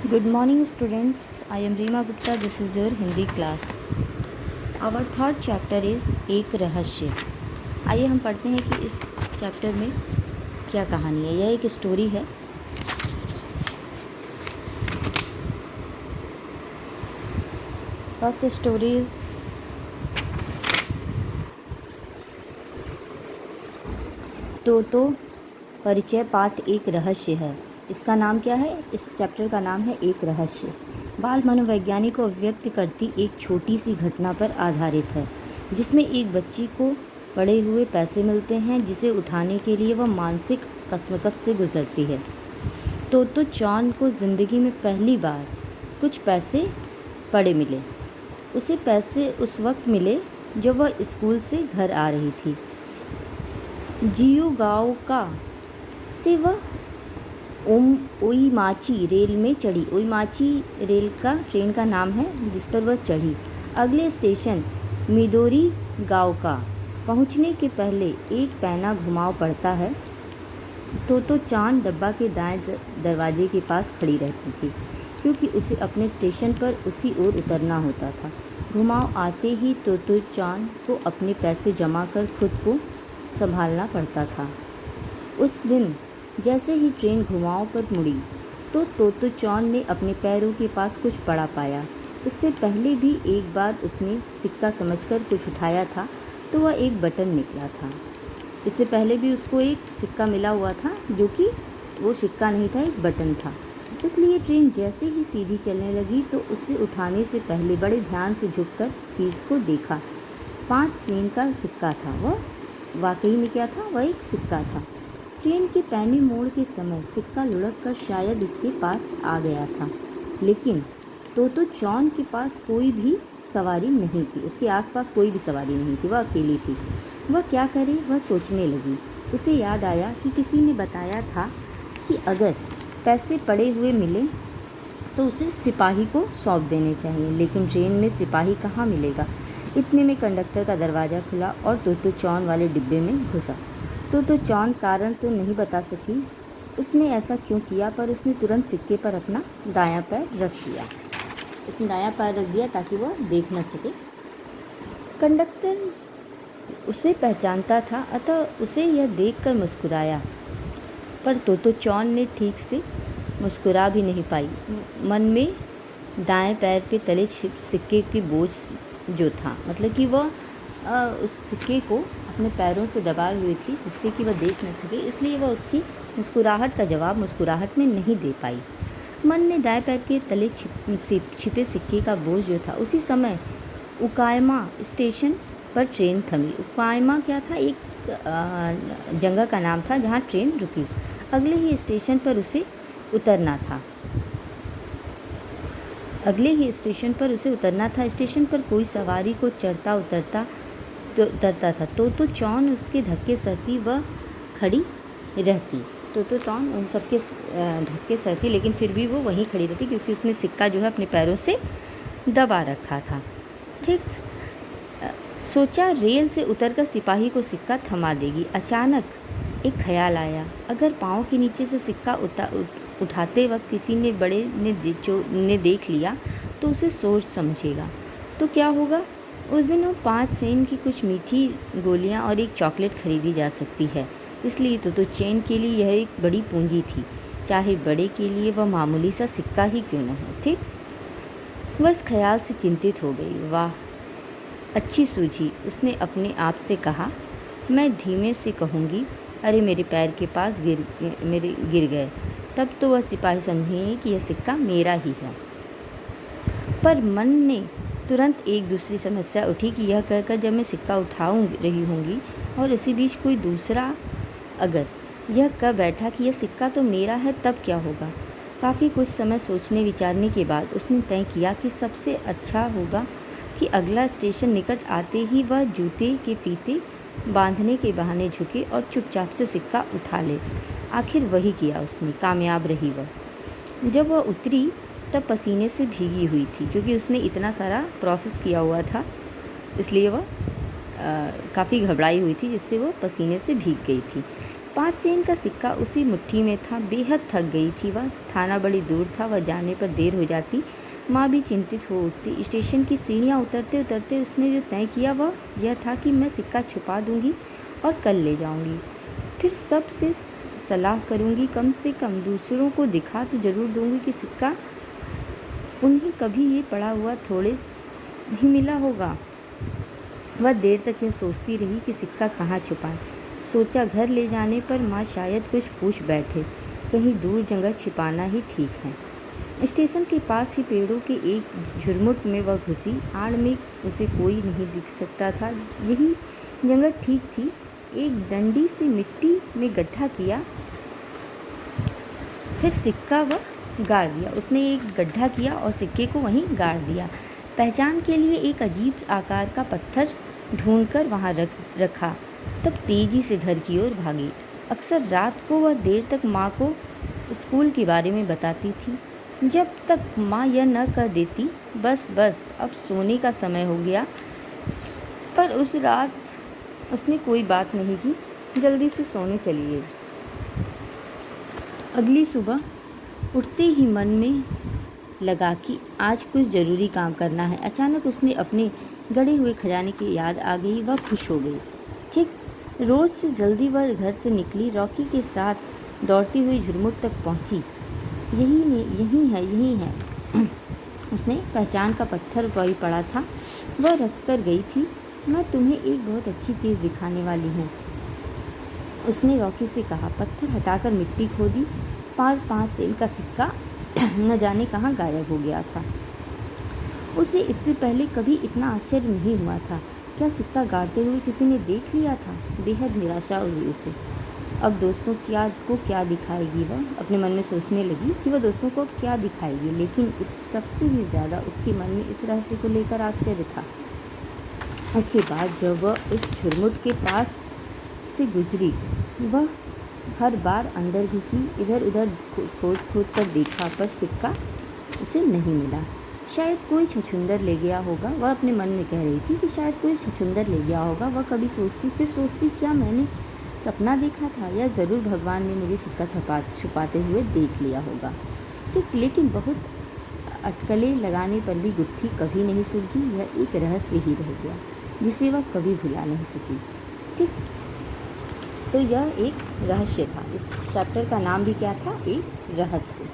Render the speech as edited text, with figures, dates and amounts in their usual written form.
Good morning, students. I am Reema Gupta. This is your Hindi class. Our third chapter is एक रहस्य. आइए हम पढ़ते हैं कि इस चैप्टर में क्या कहानी है. यह एक स्टोरी है. फर्स्ट स्टोरी इज तो परिचय पाठ एक रहस्य है. इसका नाम क्या है? इस चैप्टर का नाम है एक रहस्य. बाल मनोवैज्ञानिक को व्यक्त करती एक छोटी सी घटना पर आधारित है, जिसमें एक बच्ची को पड़े हुए पैसे मिलते हैं, जिसे उठाने के लिए वह मानसिक कशमकश से गुजरती है. तो चॉन को ज़िंदगी में पहली बार कुछ पैसे पड़े मिले. उसे पैसे उस वक्त मिले जब वह स्कूल से घर आ रही थी. जियुगाओका से वह ओइमाची रेल में चढ़ी. ओइमाची रेल का ट्रेन का नाम है जिस पर वह चढ़ी. अगले स्टेशन मिदोरीगाओका पहुंचने के पहले एक पैना घुमाव पड़ता है. तो चांद डब्बा के दाएं दरवाजे के पास खड़ी रहती थी, क्योंकि उसे अपने स्टेशन पर उसी ओर उतरना होता था. घुमाव आते ही तो चांद को अपने पैसे जमा कर खुद को संभालना पड़ता था. उस दिन जैसे ही ट्रेन घुमाव पर मुड़ी तो चॉन ने अपने पैरों के पास कुछ पड़ा पाया. इससे पहले भी एक बार उसने सिक्का समझकर कुछ उठाया था तो वह एक बटन निकला था. इससे पहले भी उसको एक सिक्का मिला हुआ था, जो कि वो सिक्का नहीं था, एक बटन था. इसलिए ट्रेन जैसे ही सीधी चलने लगी तो उसे उठाने से पहले बड़े ध्यान से झुककर चीज़ को देखा. 5 सेन का सिक्का था. वह वाकई में क्या था? वह एक सिक्का था. ट्रेन के पैनी मोड़ के समय सिक्का लुढ़क कर शायद उसके पास आ गया था, लेकिन तो चॉन के पास कोई भी सवारी नहीं थी. उसके आसपास कोई भी सवारी नहीं थी. वह अकेली थी. वह क्या करे, वह सोचने लगी. उसे याद आया कि किसी ने बताया था कि अगर पैसे पड़े हुए मिले तो उसे सिपाही को सौंप देने चाहिए, लेकिन ट्रेन में सिपाही कहाँ मिलेगा. इतने में कंडक्टर का दरवाज़ा खुला और तो चॉन वाले डिब्बे में घुसा. तो चॉन कारण तो नहीं बता सकी उसने ऐसा क्यों किया, पर उसने तुरंत सिक्के पर अपना दायां पैर रख दिया. उसने दायां पैर रख दिया ताकि वह देख न सके. कंडक्टर उसे पहचानता था, अतः उसे यह देखकर मुस्कुराया, पर तो चॉन ने ठीक से मुस्कुरा भी नहीं पाई. मन में दाएं पैर पे तले सिक्के की बोझ जो था, मतलब कि वह उस सिक्के को अपने पैरों से दबाई हुई थी, जिससे कि वह देख न सके. इसलिए वह उसकी मुस्कुराहट का जवाब मुस्कुराहट में नहीं दे पाई. मन ने दाएं पैर के तले छिपे सिक्के का बोझ जो था. उसी समय उकायमा स्टेशन पर ट्रेन थमी. उकायमा क्या था? एक जगह का नाम था जहाँ ट्रेन रुकी. अगले ही स्टेशन पर उसे उतरना था. स्टेशन पर कोई सवारी को चढ़ता उतरता था. तो चॉन उसके धक्के सहती वह खड़ी रहती. तो चॉन उन सबके धक्के सहती, लेकिन फिर भी वो वहीं खड़ी रहती, क्योंकि उसने सिक्का जो है अपने पैरों से दबा रखा था. ठीक सोचा रेल से उतरकर सिपाही को सिक्का थमा देगी. अचानक एक ख्याल आया, अगर पाँव के नीचे से सिक्का उठाते वक्त किसी ने बड़े ने देख लिया तो उसे सोच समझेगा तो क्या होगा. उस दिन वो 5 सेन की कुछ मीठी गोलियां और एक चॉकलेट खरीदी जा सकती है. इसलिए तो चैन के लिए यह एक बड़ी पूंजी थी, चाहे बड़े के लिए वह मामूली सा सिक्का ही क्यों न हो. ठीक, बस ख्याल से चिंतित हो गई. वाह, अच्छी सूझी. उसने अपने आप से कहा. मैं धीमे से कहूँगी, अरे मेरे पैर के पास गिर गए, तब तो वह सिपाही समझेंगे कि यह सिक्का मेरा ही है. पर मन ने तुरंत एक दूसरी समस्या उठी कि यह कहकर जब मैं सिक्का उठाऊँ रही होंगी और इसी बीच कोई दूसरा अगर यह कह बैठा कि यह सिक्का तो मेरा है, तब क्या होगा. काफ़ी कुछ समय सोचने विचारने के बाद उसने तय किया कि सबसे अच्छा होगा कि अगला स्टेशन निकट आते ही वह जूते के फीते बांधने के बहाने झुके और चुपचाप से सिक्का उठा ले. आखिर वही किया उसने. कामयाब रही वह. जब वह उतरी तब पसीने से भीगी हुई थी, क्योंकि उसने इतना सारा प्रोसेस किया हुआ था, इसलिए वह काफ़ी घबराई हुई थी, जिससे वो पसीने से भीग गई थी. 5 सेन का सिक्का उसी मुट्ठी में था। बेहद थक गई थी वह। थाना बड़ी दूर था, वह जाने पर देर हो जाती। माँ भी चिंतित हो उठती। स्टेशन की सीढ़ियाँ उतरते उतरते उसने जो तय किया वह यह था कि मैं सिक्का छुपा दूंगी और कल ले जाऊंगी। फिर सबसे सलाह करूंगी, कम से कम दूसरों को दिखा तो ज़रूर दूंगी कि सिक्का उन्हें कभी ये पड़ा हुआ थोड़े ही मिला होगा। वह देर तक यह सोचती रही कि सिक्का कहाँ छुपाए। सोचा घर ले जाने पर माँ शायद कुछ पूछ बैठे। कहीं दूर जगह छिपाना ही ठीक है। स्टेशन के पास ही पेड़ों के एक झुरमुट में वह घुसी। आड़ में उसे कोई नहीं दिख सकता था। यही जगह ठीक थी। एक डंडी से मिट्टी में गड्ढा किया, फिर सिक्का वह गाड़ दिया। उसने एक गड्ढा किया और सिक्के को वहीं गाड़ दिया। पहचान के लिए एक अजीब आकार का पत्थर ढूंढकर वहां रखा, तब तेजी से घर की ओर भागी। अक्सर रात को वह देर तक माँ को स्कूल के बारे में बताती थी, जब तक माँ यह न कह देती बस अब सोने का समय हो गया। पर उस रात उसने कोई बात नहीं की, जल्दी से सोने चली गई। अगली सुबह उठते ही मन में लगा कि आज कुछ ज़रूरी काम करना है। अचानक उसने अपने गड़े हुए खजाने की याद आ गई। वह खुश हो गई। ठीक रोज़ से जल्दी वह घर से निकली, रॉकी के साथ दौड़ती हुई झुरमुट तक पहुंची। यही है उसने पहचान का पत्थर वही पड़ा था, वह रख कर गई थी। मैं तुम्हें एक बहुत अच्छी चीज़ दिखाने वाली हूँ, उसने रॉकी से कहा। पत्थर हटाकर मिट्टी खोदी। 5 सेन का सिक्का न जाने कहाँ गायब हो गया था। उसे इससे पहले कभी इतना आश्चर्य नहीं हुआ था। क्या सिक्का गाड़ते हुए किसी ने देख लिया था? बेहद निराशा हुई उसे। अब दोस्तों को क्या दिखाएगी? वह अपने मन में सोचने लगी कि वह दोस्तों को क्या दिखाएगी, लेकिन इस सबसे भी ज़्यादा उसके मन में इस रहस्य को लेकर आश्चर्य था। उसके बाद जब वह उस झुरमुट के पास से गुजरी, वह हर बार अंदर घुसी, इधर उधर खोद कर देखा, पर सिक्का उसे नहीं मिला। शायद कोई छछूंदर ले गया होगा, वह अपने मन में कह रही थी कि शायद कोई छछूंदर ले गया होगा। वह कभी सोचती, फिर सोचती, क्या मैंने सपना देखा था, या ज़रूर भगवान ने मुझे सिक्का छुपाते हुए देख लिया होगा। ठीक, लेकिन बहुत अटकलें लगाने पर भी गुत्थी कभी नहीं सुलझी। यह एक रहस्य ही रह गया जिसे वह कभी भुला नहीं सकी। ठीक, तो यह एक रहस्य था। इस चैप्टर का नाम भी क्या था? एक रहस्य।